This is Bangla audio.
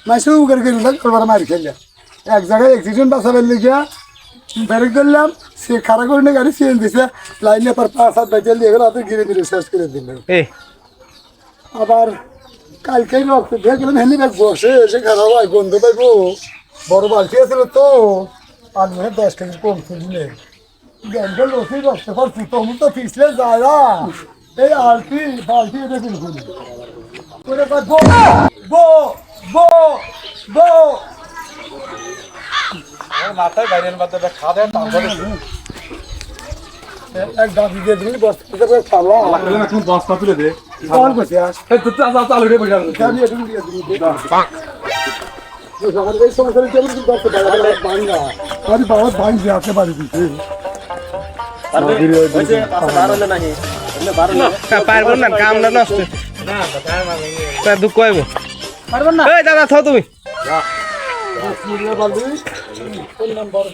মাসে উগার গেল করবার মার খেলে এক জায়গায় অ্যাক্সিডেন্ট বাঁচাবার লিখে ব্রেক ধরলাম সে খারাপ করে গাড়ি চেন দিছে লাইনে পর 5-7 বাইচাল দিয়ে গেল হাতে গিরে গিরে শেষ করে দিল আবার কালকে রক্ত দিয়ে গেলাম হেলি ব্যাগ বসে এসে খারাপ হয় গন্ধ পাইবো বড় বালতি আছিল তো আর মনে 10 কেজি কম ছিল গ্যান্ডেল রসি রক্ত পর ফুটো তো পিছলে যায় না এই আলতি বালতি এটা বিলকুল করে বো বো বো বো মাথায় বাইরের মাথায় খাওয়া দেয় তারপরে এক দাবি দিয়ে দিলি বস্তা করে খাবো এখন বস্তা তুলে দে কল করতে আস চালু রে বসে আছে দাবি এটুকু দিয়ে দিলি সকাল থেকে সমস্যা কেমন কি করতে পারে ভাঙা আরে বাবা ভাঙছে আসতে পারি দিতে পারবো না কামটা নষ্ট তা দুঃখ হইব পারবো না এই দাদা থাও তুমি বলবি কোন নাম্বার